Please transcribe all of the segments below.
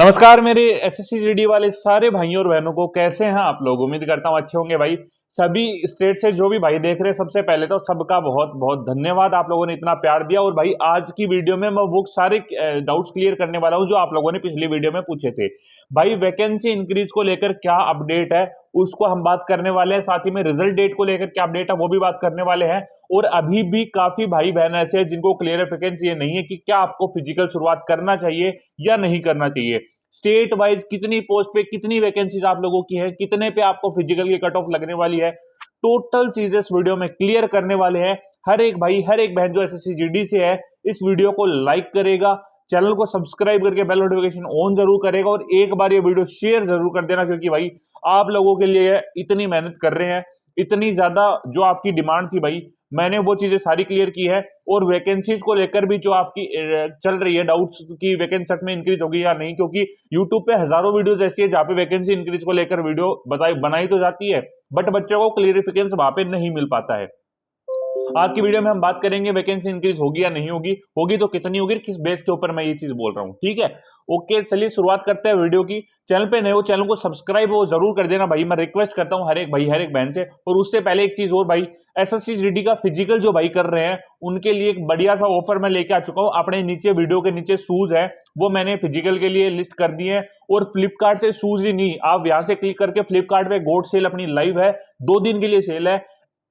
नमस्कार मेरे SSC GD वाले सारे भाइयों और बहनों को, कैसे हैं आप लोग। उम्मीद करता हूं अच्छे होंगे भाई। सभी स्टेट से जो भी भाई देख रहे हैं, सबसे पहले तो सबका बहुत बहुत धन्यवाद, आप लोगों ने इतना प्यार दिया। और भाई आज की वीडियो में मैं वो सारे डाउट्स क्लियर करने वाला हूं जो आप लोगों ने पिछली वीडियो में पूछे थे। भाई वैकेंसी इंक्रीज को लेकर क्या अपडेट है उसको हम बात करने वाले हैं, साथ ही में रिजल्ट डेट को लेकर क्या अपडेट है वो भी बात करने वाले हैं। और अभी भी काफी भाई बहन ऐसे हैं जिनको क्लियरिफिकेशन ये नहीं है कि क्या आपको फिजिकल शुरुआत करना चाहिए या नहीं करना चाहिए। स्टेट वाइज कितनी पोस्ट पे कितनी वैकेंसीज आप लोगों की है, कितने पे आपको फिजिकल की कट ऑफ लगने वाली है, टोटल चीजें इस वीडियो में क्लियर करने वाले हैं। हर एक भाई हर एक बहन जो एसएससी जीडी से है इस वीडियो को लाइक करेगा, चैनल को सब्सक्राइब करके बेल नोटिफिकेशन ऑन जरूर करेगा और एक बार ये वीडियो शेयर जरूर कर देना, क्योंकि भाई आप लोगों के लिए इतनी मेहनत कर रहे हैं, इतनी ज्यादा जो आपकी डिमांड थी भाई मैंने वो चीजें सारी क्लियर की है। और वैकेंसीज को लेकर भी जो आपकी चल रही है डाउट्स की वैकेंसी सच में इंक्रीज होगी या नहीं, क्योंकि यूट्यूब पे हजारों वीडियोस ऐसी है जहां पे वैकेंसी इंक्रीज को लेकर वीडियो बनाई तो जाती है, बट बच्चों को क्लियरिफिकेशन वहां पे नहीं मिल पाता है। आज की वीडियो में हम बात करेंगे वैकेंसी इंक्रीज होगी या नहीं होगी, होगी तो कितनी होगी, किस बेस के ऊपर मैं ये चीज बोल रहा हूँ। ठीक है, ओके, चलिए शुरुआत करते हैं वीडियो की। चैनल पे नए हो चैनल को सब्सक्राइब वो जरूर कर देना भाई, मैं रिक्वेस्ट करता हूँ हर एक भाई हर एक बहन से। और उससे पहले एक चीज और भाई, एसएससी जीडी का फिजिकल जो भाई कर रहे हैं उनके लिए एक बढ़िया सा ऑफर मैं लेके आ चुका हूँ। अपने नीचे वीडियो के नीचे शूज है वो मैंने फिजिकल के लिए लिस्ट कर दिए हैं। और फ्लिपकार्ट से शूज ही नहीं, आप यहां से क्लिक करके फ्लिपकार्ट पे गोल्ड सेल अपनी लाइव है, 2 दिन के लिए सेल है।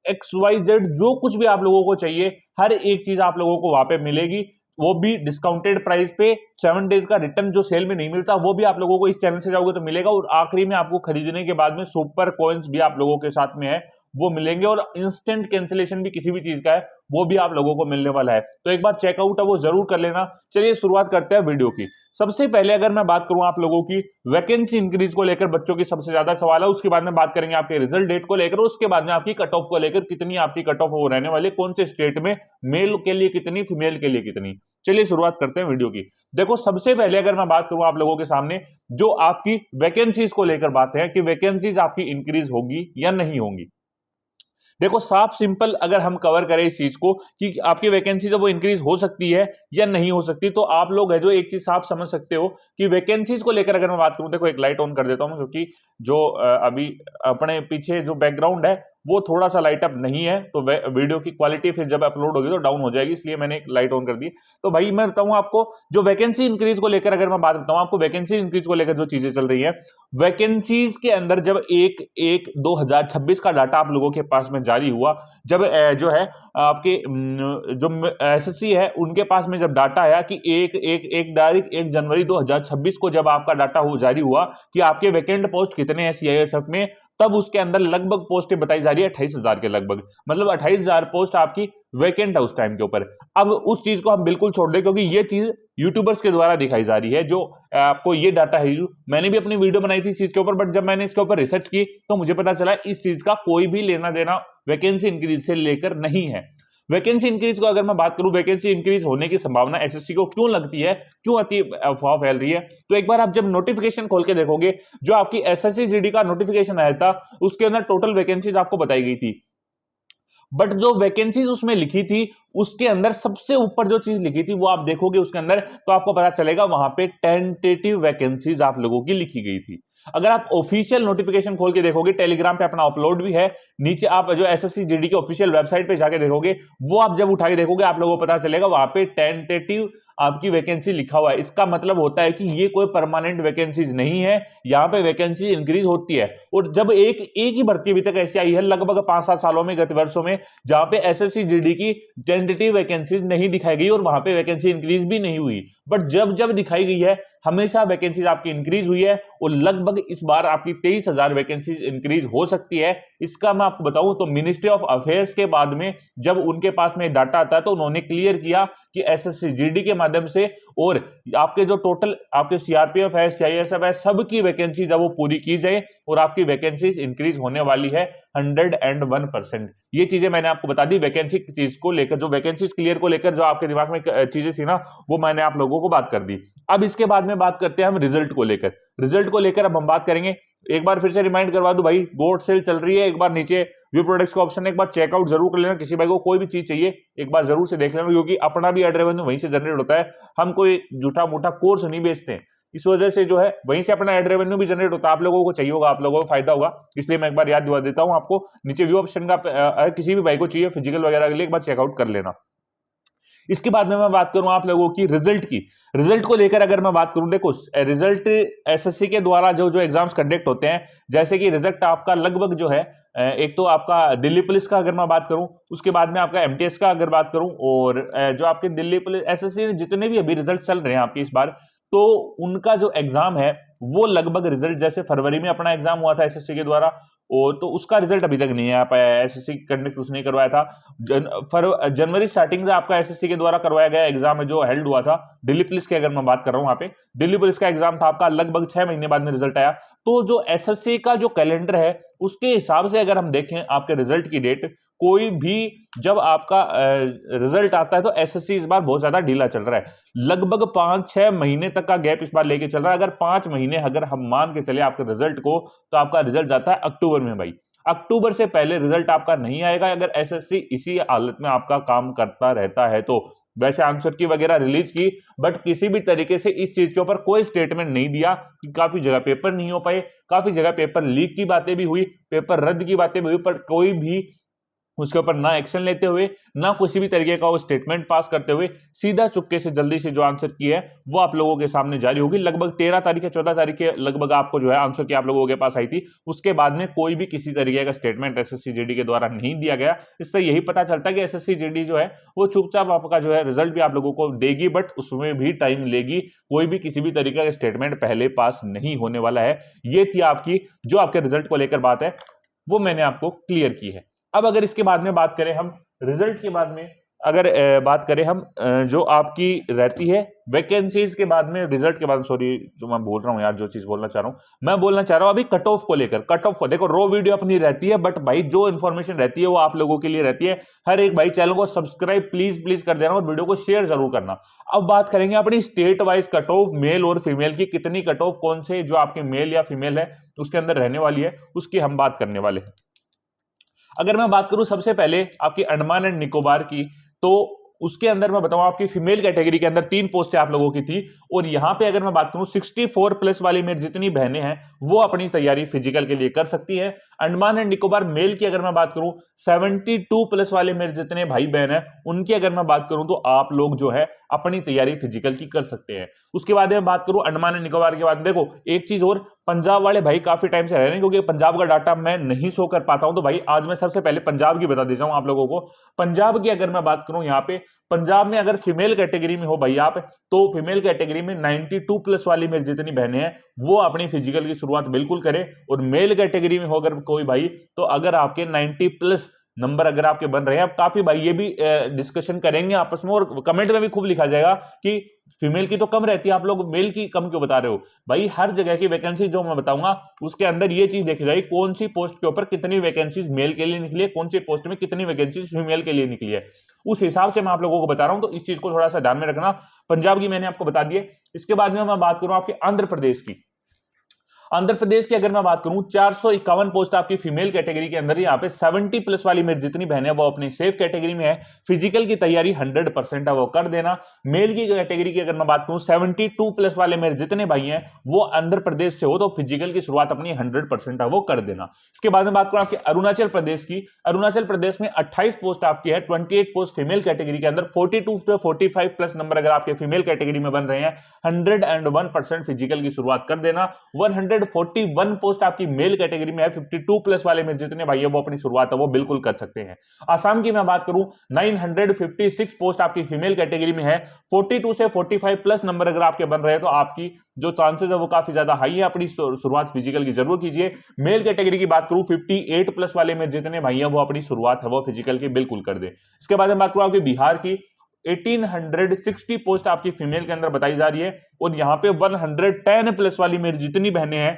XYZ जो कुछ भी आप लोगों को चाहिए हर एक चीज आप लोगों को वहां पे मिलेगी, वो भी डिस्काउंटेड प्राइस पे। 7 डेज का रिटर्न जो सेल में नहीं मिलता वो भी आप लोगों को इस चैनल से जाओगे तो मिलेगा। और आखिरी में आपको खरीदने के बाद में सुपर कॉइन्स भी आप लोगों के साथ में है वो मिलेंगे, और इंस्टेंट कैंसिलेशन भी किसी भी चीज का है वो भी आप लोगों को मिलने वाला है। तो एक बार चेकआउट है वो जरूर कर लेना। चलिए शुरुआत करते हैं वीडियो की। सबसे पहले अगर मैं बात करूं आप लोगों की वैकेंसी इंक्रीज को लेकर बच्चों की सबसे ज्यादा सवाल है, उसके बाद में बात करेंगे आपके रिजल्ट डेट को लेकर, उसके बाद में आपकी कट ऑफ को लेकर कितनी आपकी कट ऑफ हो रहने वाली, कौन से स्टेट में, मेल के लिए कितनी, फीमेल के लिए कितनी। चलिए शुरुआत करते हैं वीडियो की। देखो सबसे पहले अगर मैं बात करूं आप लोगों के सामने जो आपकी वैकेंसीज को लेकर बात है कि वैकेंसीज आपकी इंक्रीज होगी या नहीं होंगी। देखो साफ सिंपल अगर हम कवर करें इस चीज को कि आपकी वैकेंसी जब वो इंक्रीज हो सकती है या नहीं हो सकती, तो आप लोग है जो एक चीज साफ समझ सकते हो कि वैकेंसीज को लेकर अगर मैं बात करूं, देखो एक लाइट ऑन कर देता हूं क्योंकि जो अभी अपने पीछे जो बैकग्राउंड है वो थोड़ा सा लाइट अप नहीं है, तो वीडियो की क्वालिटी फिर जब अपलोड होगी तो डाउन हो जाएगी, इसलिए मैंने एक लाइट ऑन कर दी। तो भाई मैं बताऊं आपको जो वैकेंसी इंक्रीज को लेकर अगर मैं बात करता हूं, आपको वैकेंसी इंक्रीज को लेकर जो चीजें चल रही है, वैकेंसीज के अंदर जब 1/1/2026 का डाटा आप लोगों के पास में जारी हुआ, जब जो है आपके जो एसएससी है उनके पास में जब डाटा आया कि 1 जनवरी 2026 को जब आपका डाटा जारी हुआ कि आपके वैकेंट पोस्ट कितने हैं सीआईएसएफ में, तब उसके अंदर लगभग पोस्टें बताई जा रही है 28,000 के लगभग, मतलब 28,000 पोस्ट आपकी वैकेंट है उस टाइम के ऊपर। अब उस चीज को हम बिल्कुल छोड़ दें क्योंकि ये चीज यूट्यूबर्स के द्वारा दिखाई जा रही है, जो आपको ये डाटा है। मैंने भी अपनी वीडियो बनाई थी इस चीज के ऊपर, बट जब मैंने इसके ऊपर रिसर्च की तो मुझे पता चला इस चीज का कोई भी लेना देना वैकेंसी इंक्रीज से लेकर नहीं है। वैकेंसी इंक्रीज को अगर मैं बात करूं, वैकेंसी इंक्रीज होने की संभावना एसएससी को क्यों लगती है, क्यों अति अफवाह फैल रही है, तो एक बार आप जब नोटिफिकेशन खोल के देखोगे जो आपकी एसएससी जीडी का नोटिफिकेशन आया था उसके अंदर टोटल वैकेंसीज आपको बताई गई थी, बट जो वैकेंसीज उसमें लिखी थी उसके अंदर सबसे ऊपर जो चीज लिखी थी वो आप देखोगे उसके अंदर तो आपको पता चलेगा वहां पे टेंटेटिव वैकेंसीज आप लोगों की लिखी गई थी। अगर आप ऑफिशियल नोटिफिकेशन खोल के देखोगे, टेलीग्राम पे अपना अपलोड भी है, नीचे आप जो एसएससी जीडी की ऑफिशियल वेबसाइट पे जाके देखोगे, वो आप जब उठा के देखोगे आप लोगों को पता चलेगा वहां पे टेंटेटिव आपकी वैकेंसी लिखा हुआ है। इसका मतलब होता है कि ये कोई परमानेंट वैकेंसीज नहीं है, यहाँ पे वैकेंसी इंक्रीज होती है। और जब एक ही भर्ती अभी तक ऐसी आई है लगभग 5-7 सालों में, गत वर्षों में, जहां पे एसएससी जीडी की टेंटेटिव वैकेंसीज नहीं दिखाई गई और वहां पे वैकेंसी इंक्रीज भी नहीं हुई, बट जब जब दिखाई गई है हमेशा वैकेंसीज आपकी इंक्रीज हुई है। और लगभग इस बार आपकी 23,000 वैकेंसीज इंक्रीज हो सकती है। इसका मैं आपको बताऊं तो मिनिस्ट्री ऑफ अफेयर्स के बाद में जब उनके पास में डाटा आता है तो उन्होंने क्लियर किया कि एसएससी जीडी के माध्यम से और आपके जो टोटल आपके सीआरपीएफ है, सीआईएसएफ है, सबकी वैकेंसी जब वो पूरी की जाए और आपकी वैकेंसी इंक्रीज होने वाली है 101%। ये चीजें मैंने आपको बता दी वैकेंसी चीज को लेकर, जो वैकेंसी क्लियर को लेकर जो आपके दिमाग में चीजें थी ना वो मैंने आप लोगों को बात कर दी। अब इसके बाद में बात करते हैं हम रिजल्ट को लेकर। रिजल्ट को लेकर अब हम बात करेंगे, एक बार फिर से रिमाइंड करवा दूं भाई, गोल्ड सेल चल रही है, एक बार नीचे व्यू प्रोडक्ट्स का ऑप्शन है, एक बार चेकआउट जरूर कर लेना। किसी भाई को कोई भी चीज चाहिए एक बार जरूर से देख लेना, क्योंकि अपना भी एड रेवेन्यू वहीं से जनरेट होता है, हम कोई झूठा मूठा कोर्स नहीं बेचते हैं। इस वजह से जो है वहीं से अपना एड रेवेन्यू भी जनरेट होता है, आप लोगों को चाहिए होगा, आप लोगों को फायदा होगा, इसलिए मैं एक बार याद दिला देता हूं आपको। नीचे व्यू ऑप्शन का किसी भी भाई को चाहिए फिजिकल वगैरह के लिए एक बार चेकआउट कर लेना। इसके बाद में मैं बात करूं आप लोगों की रिजल्ट की। रिजल्ट को लेकर अगर मैं बात करूं, देखो रिजल्ट एसएससी के द्वारा जो जो एग्जाम्स कंडक्ट होते हैं, जैसे कि रिजल्ट आपका लगभग जो है एक तो आपका दिल्ली पुलिस का अगर मैं बात करूं, उसके बाद में आपका एमटीएस का अगर बात करूं, और जो आपके दिल्ली पुलिस एसएससी जितने भी अभी रिजल्ट चल रहे हैं आपके इस बार, तो उनका जो एग्जाम है वो लगभग रिजल्ट जैसे फरवरी में अपना एग्जाम हुआ था एसएससी के द्वारा, और तो उसका रिजल्ट अभी तक नहीं आ पाया, एसएससी कंडक्ट उसने करवाया था। जनवरी स्टार्टिंग से आपका एसएससी के द्वारा करवाया गया एग्जाम है जो हेल्ड हुआ था दिल्ली पुलिस के, अगर मैं बात कर रहा हूं वहां पे दिल्ली पुलिस का एग्जाम था आपका, लगभग 6 महीने बाद में रिजल्ट आया। तो जो एसएससी का जो कैलेंडर है उसके हिसाब से अगर हम देखें आपके रिजल्ट की डेट, कोई भी जब आपका रिजल्ट आता है तो एसएससी इस बार बहुत ज्यादा ढीला चल रहा है, लगभग 5-6 महीने तक का गैप इस बार लेके चल रहा है। अगर 5 महीने अगर हम मान के चले आपके रिजल्ट को, तो आपका रिजल्ट जाता है अक्टूबर में भाई। अक्टूबर से पहले रिजल्ट आपका नहीं आएगा अगर एसएससी इसी हालत में आपका काम करता रहता है तो। वैसे आंसर की वगैरह रिलीज की, बट किसी भी तरीके से इस चीज के ऊपर कोई स्टेटमेंट नहीं दिया कि काफी जगह पेपर नहीं हो पाए, काफी जगह पेपर लीक की बातें भी हुई, पेपर रद्द की बातें भी हुई, पर कोई भी उसके ऊपर ना एक्शन लेते हुए, ना किसी भी तरीके का वो स्टेटमेंट पास करते हुए, सीधा चुपके से जल्दी से जो आंसर की है वो आप लोगों के सामने जारी होगी। लगभग 13 तारीख या 14 तारीख के लगभग आपको जो है आंसर की आप लोगों के पास आई थी। उसके बाद में कोई भी किसी तरीके का स्टेटमेंट एसएससी जीडी के द्वारा नहीं दिया गया। इससे यही पता चलता है कि एसएससी जीडी जो है वो चुपचाप आपका जो है रिजल्ट भी आप लोगों को देगी, बट उसमें भी टाइम लेगी, कोई भी किसी भी तरीके का स्टेटमेंट पहले पास नहीं होने वाला है। ये थी आपकी जो आपके रिजल्ट को लेकर बात है, वो मैंने आपको क्लियर की है। अब अगर इसके बाद में बात करें हम रिजल्ट के बाद में, अगर बात करें हम जो आपकी रहती है वैकेंसीज के बाद में, रिजल्ट के बाद, सॉरी जो मैं बोल रहा हूं यार, जो चीज बोलना चाह रहा हूं, मैं बोलना चाह रहा हूं अभी कट ऑफ को लेकर। कट ऑफ को देखो, रो वीडियो अपनी रहती है, बट भाई जो इन्फॉर्मेशन रहती है वो आप लोगों के लिए रहती है। हर एक भाई चैनल को सब्सक्राइब प्लीज प्लीज कर देना और वीडियो को शेयर जरूर करना। अब बात करेंगे अपनी state wise cut off, male और फीमेल की, कितनी कट ऑफ कौन से जो आपके मेल या फीमेल है उसके अंदर रहने वाली है, उसकी हम बात करने वाले हैं। अगर मैं बात करूं सबसे पहले आपकी अंडमान एंड निकोबार की, तो उसके अंदर मैं बताऊं आपकी फीमेल कैटेगरी के अंदर 3 पोस्टें आप लोगों की थी, और यहां पे अगर मैं बात करूं 64 प्लस वाली मेरी जितनी बहनें हैं वो अपनी तैयारी फिजिकल के लिए कर सकती हैं। अंडमान एंड निकोबार मेल की अगर मैं बात करूं 72 प्लस वाले मेरे जितने भाई बहन हैं उनकी अगर मैं बात करूं, तो आप लोग जो है अपनी तैयारी फिजिकल की कर सकते हैं। उसके बाद मैं बात करूं अंडमान एंड निकोबार के बाद, देखो एक चीज और, पंजाब वाले भाई काफी टाइम से रह रहे हैं क्योंकि पंजाब का डाटा मैं नहीं शो कर पाता हूं, तो भाई आज मैं सबसे पहले पंजाब की बता देता हूं आप लोगों को। पंजाब की अगर मैं बात करूं, यहाँ पे पंजाब में अगर फीमेल कैटेगरी में हो भाई आप, तो फीमेल कैटेगरी में 92 प्लस वाली मेरी जितनी बहनें हैं वो अपनी फिजिकल की शुरुआत बिल्कुल करें। और मेल कैटेगरी में हो अगर कोई भाई, तो अगर आपके 90 प्लस नंबर अगर आपके बन रहे हैं, अब काफी भाई ये भी डिस्कशन करेंगे आपस में, और कमेंट में भी खूब लिखा जाएगा कि फीमेल की तो कम रहती है, आप लोग मेल की कम क्यों बता रहे हो। भाई हर जगह की वैकेंसी जो मैं बताऊंगा उसके अंदर ये चीज देखी जाएगी, कौन सी पोस्ट के ऊपर कितनी वैकेंसीज मेल के लिए निकली है, कौन सी पोस्ट में कितनी वैकेंसीज फीमेल के लिए निकली है, उस हिसाब से मैं आप लोगों को बता रहा हूं। तो इस चीज को थोड़ा सा ध्यान में रखना। पंजाब की मैंने आपको बता दी है। इसके बाद में मैं बात करूं आपके आंध्र प्रदेश की। आंध्र प्रदेश की अगर मैं बात करूं 451 पोस्ट आपकी फीमेल कैटेगरी के अंदर, यहाँ पे 70 प्लस वाली मेरी जितनी बहनें वो अपनी सेफ कैटेगरी में है, फिजिकल की तैयारी 100% है वो कर देना। मेल की कैटेगरी की अगर मैं बात करूं 72 प्लस वाले मेरे जितने भाई हैं वो आंध्र प्रदेश से हो, तो फिजिकल की शुरुआत अपनी 100% है वो कर देना। इसके बाद में बात करूं आपकी अरुणाचल प्रदेश की। अरुणाचल प्रदेश में 28 पोस्ट आपकी है, 28 पोस्ट फीमेल कैटेगरी के अंदर, 42 से 45 प्लस नंबर अगर आपके फीमेल कैटेगरी में बन रहे हैं, 101% फिजिकल की शुरुआत कर देना। 141 पोस्ट आपकी मेल कैटेगरी में है, 52 प्लस वाले में जितने भाई है वो अपनी शुरुआत है वो बिल्कुल कर सकते हैं। आसाम की मैं बात करूं 956 पोस्ट आपकी फीमेल कैटेगरी में है, 42 से 45 प्लस नंबर अगर आपके बन रहे हैं तो आपकी जो चांसेस है वो काफी ज्यादा हाई है, अपनी शुरुआत फिजिकल की जरूर कीजिए। मेल कैटेगरी की बात करूं 58 प्लस वाले में जितने भाई है वो अपनी शुरुआत है वो फिजिकल की बिल्कुल कर दे। इसके बाद में बात करूं आपकी बिहार की 1860 पोस्ट आपकी फीमेल के अंदर बताई जा रही है, और यहां पे 110 प्लस वाली मेरी जितनी बहनें हैं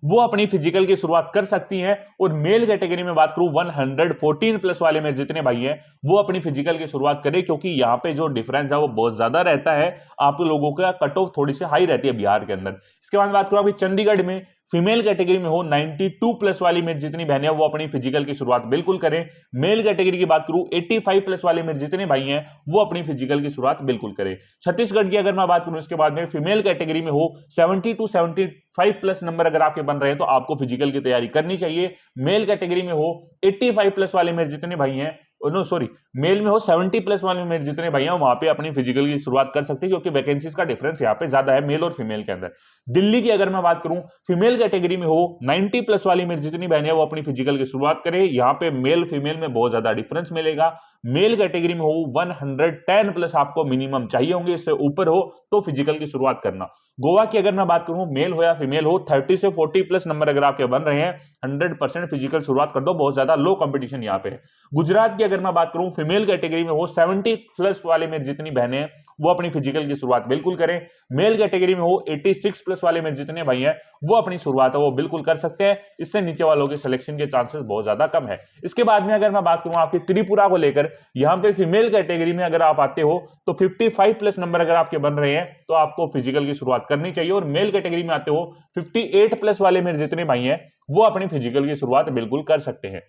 वो अपनी फिजिकल की शुरुआत कर सकती हैं। और मेल कैटेगरी में बात करूं 114 प्लस वाले में जितने भाई हैं वो अपनी फिजिकल की शुरुआत करें, क्योंकि यहां पे जो डिफरेंस है वो बहुत ज्यादा रहता है, आप लोगों का कट ऑफ थोड़ी सी हाई रहती है बिहार के अंदर। इसके बाद बात करूं अभी चंडीगढ़ में फीमेल कैटेगरी में हो 92 प्लस वाली मेरी जितनी बहनें हैं वो अपनी फिजिकल की शुरुआत बिल्कुल करें। मेल कैटेगरी की बात करूं 85 प्लस वाले मेरे जितने भाई हैं वो अपनी फिजिकल की शुरुआत बिल्कुल करें। छत्तीसगढ़ की अगर मैं बात करूं इसके बाद में फीमेल कैटेगरी में हो 70 टू 75 प्लस नंबर अगर आपके बन रहे हैं तो आपको फिजिकल की तैयारी करनी चाहिए। मेल कैटेगरी में हो 85 प्लस वाले मेरे जितने भाई हैं, नो सॉरी, मेल में हो 70 प्लस वाले मेरे जितने भाई हैं वहां पे अपनी फिजिकल की शुरुआत कर सकते हैं, क्योंकि वैकेंसीज का डिफरेंस यहाँ पे ज्यादा है मेल और फीमेल के अंदर। दिल्ली की अगर मैं बात करूं फीमेल कैटेगरी में हो 90 प्लस वाली मेरी जितनी बहनें हैं वो अपनी फिजिकल की शुरुआत करें। यहाँ पे मेल फीमेल में बहुत ज्यादा डिफरेंस मिलेगा। मेल कैटेगरी में हो 110 प्लस आपको मिनिमम चाहिए होंगे, इससे ऊपर हो तो फिजिकल की शुरुआत करना। गोवा की अगर मैं बात करूं मेल हो या फीमेल हो 30 से 40 प्लस नंबर अगर आपके बन रहे हैं 100% फिजिकल शुरुआत कर दो, बहुत ज्यादा लो कंपटीशन यहाँ पे है। गुजरात की अगर मैं बात करूं फीमेल कैटेगरी में हो 70 प्लस वाले मेरे जितनी बहनें हैं वो अपनी फिजिकल की शुरुआत बिल्कुल करें। मेल कैटेगरी में हो 86 प्लस वाले मेरे जितने भाई हैं वो अपनी शुरुआत है वो बिल्कुल कर सकते हैं, इससे नीचे वालों के सिलेक्शन के चांसेस बहुत ज्यादा कम है। इसके बाद में अगर मैं बात करूं आपकी त्रिपुरा को लेकर, यहां पे फीमेल कैटेगरी में अगर आप आते हो तो 55 प्लस नंबर अगर आपके बन रहे हैं तो आपको फिजिकल की शुरुआत करनी चाहिए, और मेल कैटेगरी में आते हो 58 प्लस वाले मेरे जितने भाई हैं वो अपनी फिजिकल की शुरुआत बिल्कुल कर सकते हैं।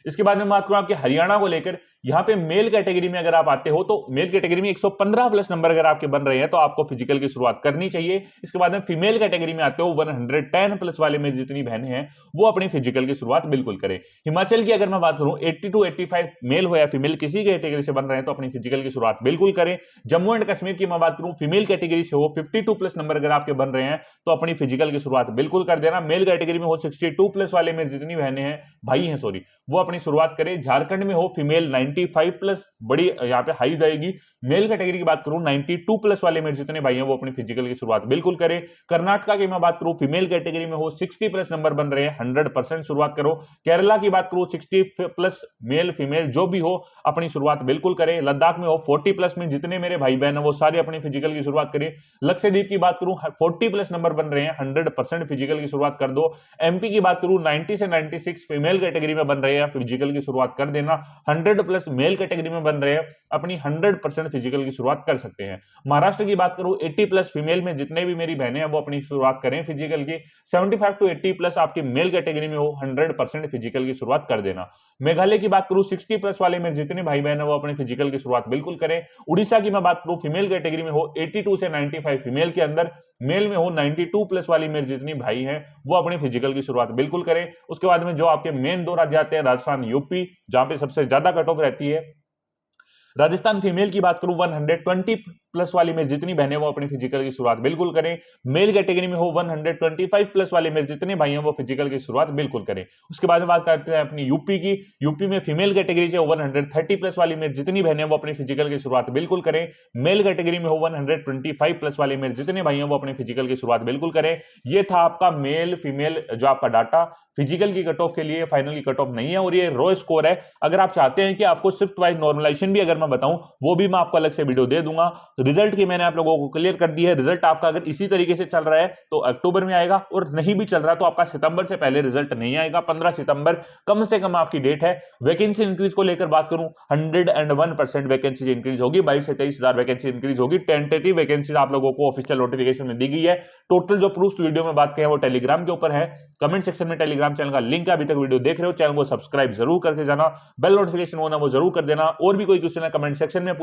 इसके बाद में बात करूं आपके हरियाणा को लेकर, यहां पे मेल कैटेगरी में अगर आप आते हो तो मेल कैटेगरी में 115 प्लस नंबर अगर आपके बन रहे हैं तो आपको फिजिकल की शुरुआत करनी चाहिए। इसके बाद में फीमेल कैटेगरी में आते हो 110 प्लस वाले मेरी जितनी बहनें हैं वो अपनी फिजिकल की शुरुआत बिल्कुल करें। हिमाचल की अगर मैं बात करूं 80 टू 85 मेल हो या फीमेल किसी कैटेगरी से बन रहे हैं तो अपनी फिजिकल की शुरुआत बिल्कुल करें। जम्मू एंड कश्मीर की मैं बात करूं फीमेल कैटेगरी से हो 52 प्लस नंबर अगर आपके बन रहे हैं तो अपनी फिजिकल की शुरुआत बिल्कुल कर देना। मेल कैटेगरी में हो 62 प्लस वाले मेरी जितनी बहनें हैं भाई हैं सॉरी वो अपनी शुरुआत करें। झारखंड में हो फीमेल 95 प्लस, बड़ी यहाँ पे हाई जाएगी। मेल कैटेगरी की बात करूं 92 प्लस वाले मेरे जितने भाई हैं वो अपनी फिजिकल की शुरुआत बिल्कुल करें। कर्नाटका की मैं बात करूं फीमेल कैटेगरी में हो 60 प्लस नंबर बन रहे हैं 100% शुरुआत करो। केरला की बात करूं 60 प्लस मेल फीमेल जो भी हो अपनी शुरुआत बिल्कुल करें। लद्दाख में हो 40 प्लस में जितने मेरे भाई बहन है वो सारे अपनी फिजिकल की शुरुआत करें। लक्षद्वीप की बात करूं 40 प्लस नंबर बन रहे हैं 100% फिजिकल की शुरुआत कर दो। एमपी की बात करूं 90 से 96 फीमेल कैटेगरी में बन रहे हैं फिजिकल की शुरुआत कर देना। 100 प्लस मेल कैटेगरी में बन रहे हैं अपनी 100% फिजिकल की शुरुआत कर सकते हैं। महाराष्ट्र की बात करूं 80 प्लस फीमेल में जितने भी मेरी बहनें हैं वो अपनी शुरुआत करें फिजिकल की। 75 टू 80 प्लस आपकी मेल कैटेगरी में हो 100% फिजिकल की शुरुआत कर देना। मेघालय की बात करूं 60 प्लस वाले मेरे जितने भाई बहन है वो अपनी फिजिकल की शुरुआत बिल्कुल करें। उड़ीसा की मैं बात करूं फीमेल कैटेगरी में हो 82 से 95 फीमेल के अंदर, मेल में हो 92 प्लस वाली मेरे जितनी भाई हैं वो अपनी फिजिकल की शुरुआत बिल्कुल करें। उसके बाद में जो आपके मेन दो राज्य आते हैं राजस्थान यूपी जहां पे सबसे ज्यादा कट ऑफ रहती है। राजस्थान फीमेल की बात करूं 120 प्लस वाली मेरे जितनी बहनें वो अपनी फिजिकल की शुरुआत बिल्कुल करें। मेल कैटेगरी में हो 125 प्लस वाले मेरे जितने भाई हैं वो फिजिकल की शुरुआत बिल्कुल करें। उसके बाद में बात करते हैं अपनी यूपी की। यूपी में फीमेल कैटेगरी से 130 प्लस वाली मेरे जितनी बहनें वो अपनी फिजिकल की शुरुआत बिल्कुल करें। मेल कैटेगरी में हो 125 प्लस वाले मेरे जितने भाई हैं वो अपनी फिजिकल की शुरुआत बिल्कुल करें। ये था आपका मेल फीमेल जो आपका डाटा फिजिकल की कट ऑफ के लिए, फाइनल की कट ऑफ नहीं है, और ये रो स्कोर है। अगर आप चाहते हैं कि आपको शिफ्ट वाइज नॉर्मलाइजेशन भी अगर मैं बताऊं वो भी मैं आपको अलग से वीडियो दे दूंगा। रिजल्ट की मैंने आप लोगों को क्लियर कर दी है। रिजल्ट आपका अगर इसी तरीके से चल रहा है तो अक्टूबर में आएगा, और नहीं भी चल रहा तो आपका सितंबर से पहले रिजल्ट नहीं आएगा। 15 सितंबर कम से कम आपकी डेट है। वैकेंसी इंक्रीज को लेकर बात करूं 101% वैकेंसी इंक्रीज होगी, 22 से 23,000 वैकेंसी इंक्रीज होगी। टेंटेटिव वैकेंसी आप लोगों को ऑफिशियल नोटिफिकेशन में दी गई है। टोटल जो प्रूफ वीडियो में बात करें वो टेलीग्राम के ऊपर है। कमेंट सेक्शन में टेलीग्राम चैनल का लिंक है, अभी तक वीडियो देख रहे हो चैनल को सब्सक्राइब जरूर करके जाना, बेल नोटिफिकेशन होना वो जरूर कर देना। और भी कोई क्वेश्चन है कमेंट सेक्शन में